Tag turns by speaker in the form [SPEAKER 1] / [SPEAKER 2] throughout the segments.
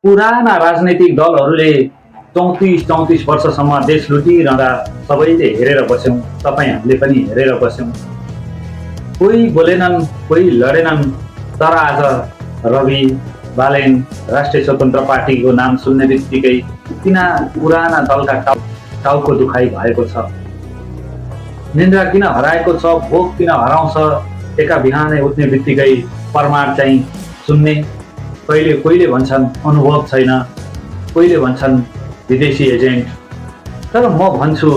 [SPEAKER 1] पुराना राजनैतिक दलहरूले 34-34 वर्षसम्म देश लुटिरहँदा सबैले हेरेर बस्यौँ, तपाईँहरूले पनि हेरेर बस्यौँ। कोही बोलेनन्, कोही लडेनन्, तर आज रवि बालेन राष्ट्रिय स्वतन्त्र पार्टीको नाम सुन्ने बित्तिकै किन पुराना दलका टाउको दुखाइ भएको छ, निन्द्रा किन हराएको छ, भोक किन हराउँछ, एका बिहानै उठ्ने बित्तिकै प्रमाण चाहिँ सुन्ने। कहिले भन्छन् अनुभव छैन, कहिले भन्छन् विदेशी एजेन्ट, तर म भन्छु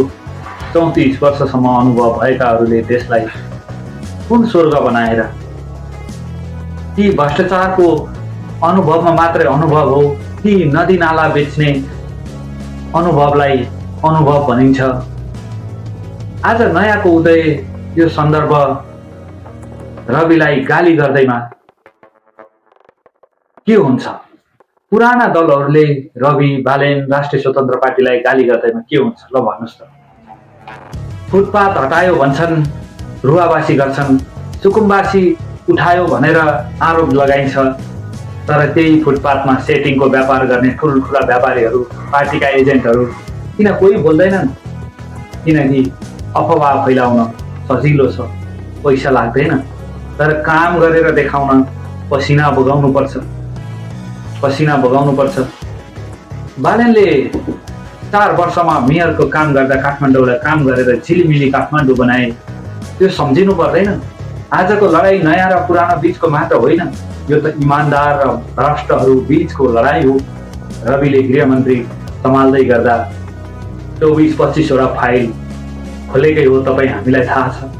[SPEAKER 1] 34 वर्षसम्म अनुभव भएकाहरूले देशलाई कुन स्वर्ग बनाएर, कि भ्रष्टाचारको अनुभवमा मात्रै अनुभव हो, कि नदी नाला बेच्ने अनुभवलाई अनुभव भनिन्छ। आज नयाँको उदय यो सन्दर्भ रविलाई गाली गर्दैमा के हुन्छ? पुराना दलहरूले रवि बालेन राष्ट्रिय स्वतन्त्र पार्टीलाई गाली गर्दैमा के हुन्छ ल भन्नुहोस् त। फुटपाथ हटायो भन्छन्, रुवावासी गर्छन्, सुकुम्बासी उठायो भनेर आरोप लगाइन्छ, तर त्यही फुटपाथमा सेटिङको व्यापार गर्ने ठुल्ठुला व्यापारीहरू, पार्टीका एजेन्टहरू किन कोही बोल्दैनन्? किनकि अफवाह फैलाउन सजिलो छ, पैसा लाग्दैन, तर काम गरेर देखाउन पसिना बगाउनुपर्छ। बालेनले 4 वर्षमा मेयरको काम गर्दा काठमाडौँलाई काम गरेर झिलिमिली काठमाडौँ बनाए, त्यो सम्झिनु पर्दैन? आजको लडाईँ नयाँ र पुरानो बीचको मात्र होइन, यो त इमान्दार र भ्रष्टहरू बीचको लडाईँ हो। रविले गृहमन्त्री सम्हाल्दै गर्दा 24-25वटा फाइल खोलेकै हो, तपाईँ हामीलाई थाहा छ।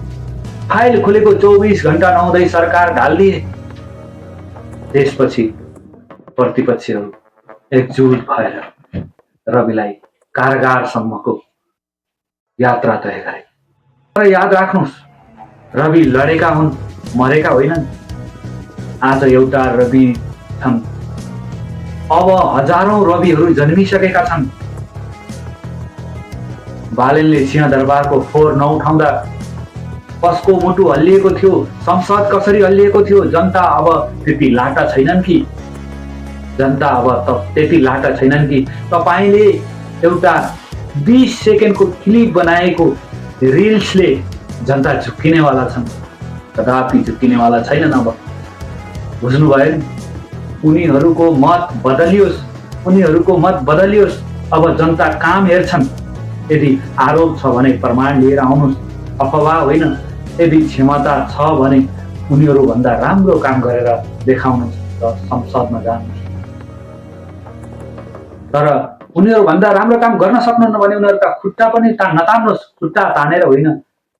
[SPEAKER 1] फाइल खोलेको 24 घण्टा नहुँदै सरकार ढालिदिए। त्यसपछि प्रतिपक्षहरू एकजुट भएर रविलाई कारागारसम्मको यात्रा तय गरे। तर याद राख्नुहोस्, रवि लडेका हुन्, मरेका होइनन्। आज एउटा रवि छन्, अब हजारौं रविहरू जन्मिसकेका छन्। बालेनले सिंहदरबारको फोहोर नउठाउँदा कसको मुटु हल्लिएको थियो, संसद कसरी हल्लिएको थियो, जनता अब त्यति लाटा छैनन् कि? तपाईँले एउटा 20 सेकेन्डको क्लिप बनाएको रिल्सले जनता झुक्किनेवाला छन्, कदापि झुक्किनेवाला छैनन्। अब बुझ्नुभयो नि? उनीहरूको मत बदलियोस्। अब जनता काम हेर्छन्। यदि आरोप छ भने प्रमाण लिएर आउनुहोस्, अफवाह होइन। यदि क्षमता छ भने उनीहरूभन्दा राम्रो काम गरेर देखाउनुहोस् र संसदमा जानुहोस्। तर उनीहरूभन्दा राम्रो काम गर्न सक्नुहुन्न भने उनीहरूका खुट्टा पनि नतान्नुहोस्। खुट्टा तानेर होइन,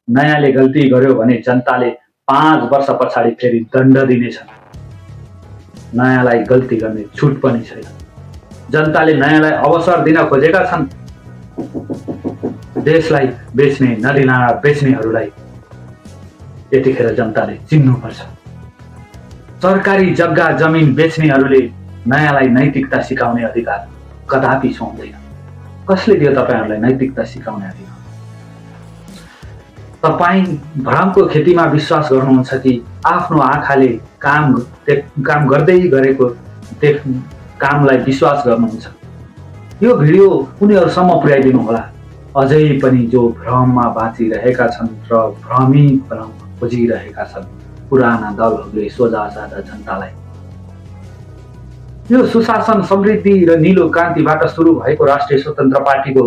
[SPEAKER 1] नयाँले गल्ती गर्यो भने जनताले 5 वर्ष पछाडि फेरि दण्ड दिनेछन्। नयाँलाई गल्ती गर्ने छुट पनि छैन। जनताले नयाँलाई अवसर दिन खोजेका छन्। देशलाई बेच्ने, नदीनाला बेच्नेहरूलाई यतिखेर जनताले चिन्नुपर्छ। सरकारी जग्गा जमिन बेच्नेहरूले नयाँलाई नैतिकता सिकाउने अधिकार कदापि सुहाउँदैन। कसले दियो तपाईँहरूलाई नैतिकता सिकाउने अधिकार? तपाईँ भ्रमको खेतीमा विश्वास गर्नुहुन्छ कि आफ्नो आँखाले काम गर्दै गरेको कामलाई विश्वास गर्नुहुन्छ? यो भिडियो उनीहरूसम्म पुर्याइदिनु होला। अझै पनि जो भ्रममा बाँचिरहेका छन् र भ्रमी भ्रम खोजिरहेका छन् पुराना दलहरूले सोझा साझा जनतालाई। यो सुशासन, समृद्धि र नीलो क्रान्तिबाट सुरु भएको राष्ट्रिय स्वतन्त्र पार्टीको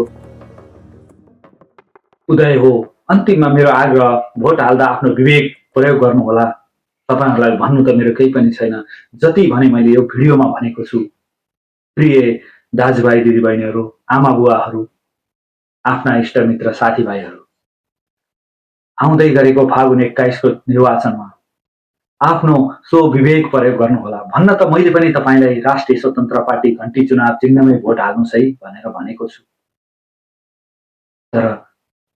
[SPEAKER 1] उदय हो। अन्तिममा मेरो आग्रह, भोट हाल्दा आफ्नो विवेक प्रयोग गर्नुहोला। तपाईहरुलाई भन्नु त मेरो केही पनि छैन। जति भने मैले यो भिडियोमा भनेको छु। प्रिय दाजुभाइ दिदीबहिनीहरू, आमा बुवाहरू, आफ्ना इष्टमित्र साथीभाइहरू, आउँदै गरेको फागुन 21 को निर्वाचनमा आफ्नो विवेक प्रयोग गर्नुहोला। भन्न त मैले पनि तपाईलाई राष्ट्रिय स्वतन्त्र पार्टी घण्टी चुनाव चिन्हमै भोट हाल्नुस् है भनेर भनेको छु। तर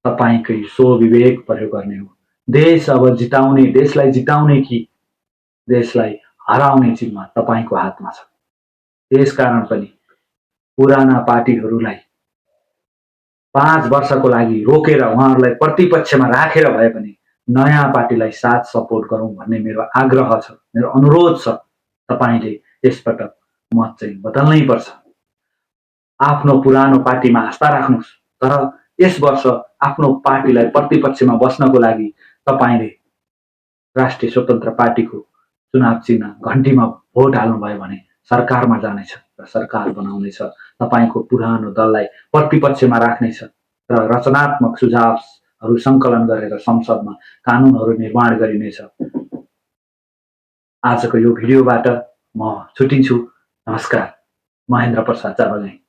[SPEAKER 1] तपाईकै विवेक प्रयोग गर्ने हो। देश अब जिताउने, देशलाई जिताउने कि देशलाई हराउने जिम्मा तपाईको हातमा छ। त्यसकारण पनि पुराना पार्टीहरूलाई 5 वर्षको लागि रोकेर उहाँहरूलाई प्रतिपक्षमा राखेर भए पनि नयाँ पार्टीलाई साथ सपोर्ट गरौं भन्ने मेरो आग्रह छ, मेरो अनुरोध छ। तपाईले यसपटक मत चाहिँ बदल्नै पर्छ। आफ्नो पुरानो पार्टीमा आस्था राख्नुहोस्, तर यस वर्ष आफ्नो पार्टीलाई प्रतिपक्षमा बस्नको लागि तपाईँले राष्ट्रिय स्वतन्त्र पार्टीको चुनाव चिन्ह घन्टीमा भोट हाल्नुभयो भने सरकारमा जानेछ र सरकार बनाउनेछ। तपाईँको पुरानो दललाई प्रतिपक्षमा राख्नेछ र रचनात्मक सुझावहरू सङ्कलन गरेर संसदमा कानुनहरू निर्माण गरिनेछ। आजको यो भिडियोबाट म छुटिन्छु। नमस्कार। महेन्द्र प्रसाद चापागाई।